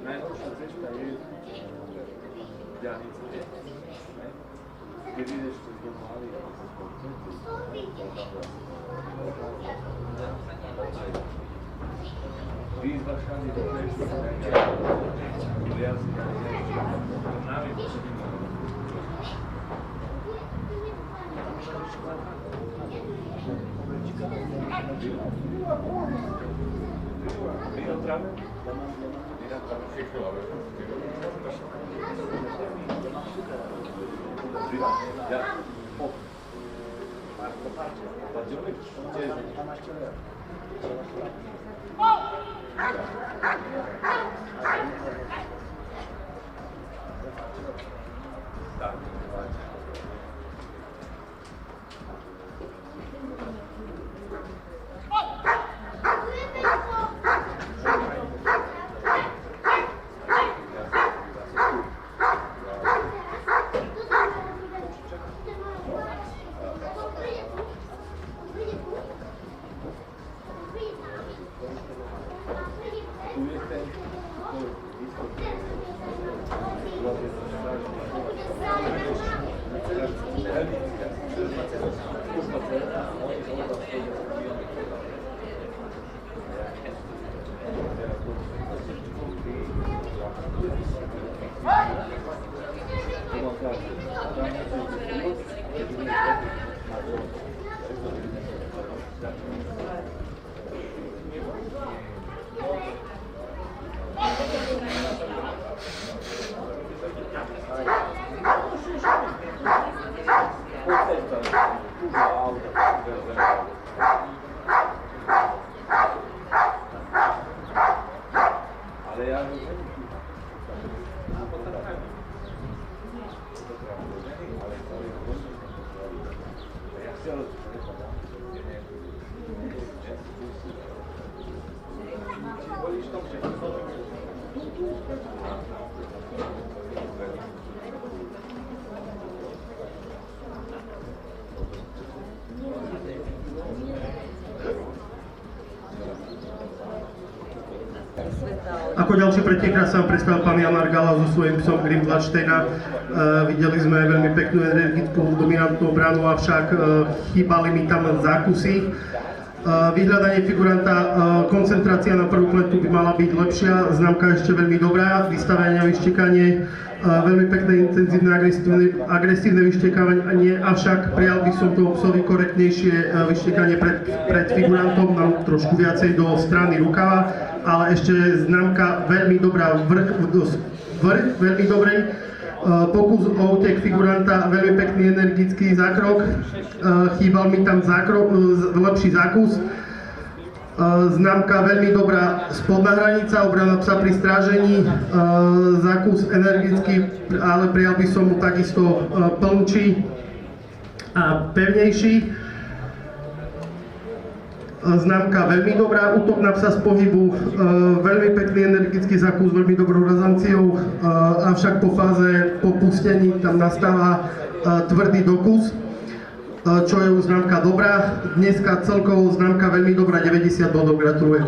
Najhoršia cesta je diaľnica. Keď ideš cez dom malý, výzva všade do prečo, jazdí, Ako ďalší pretek sa vám predstavil pán Jan Argala so svojím psom Grim Bloodsteina. Videli sme veľmi peknú energickú dominantnú obranu, avšak chýbali mi tam zákusy. Vyhľadanie figuranta, koncentrácia na prvú pletu by mala byť lepšia, známka ešte veľmi dobrá, vystavenie a vyštekanie, veľmi pekné, intenzívne, agresívne vyštekávanie, avšak prijal by som toho psovi korektnejšie vyštekanie pred figurantom, mám trošku viacej do strany rukava, ale ešte známka veľmi dobrá, vrch veľmi dobrej. Pokus o útek figuranta, veľmi pekný energický zákrok, chýbal mi tam lepší zákus. Známka veľmi dobrá spodná hranica, obrana psa pri strážení, zákus energický, ale prijal by som mu takisto plnší a pevnejší. Známka veľmi dobrá, útok na psa z pohybu, veľmi pekný energický zákus, veľmi dobrou razanciou, avšak po fáze po pustení tam nastáva tvrdý dokus, čo je už známka dobrá. Dneska celkovo známka veľmi dobrá, 90 bodov, gratulujem.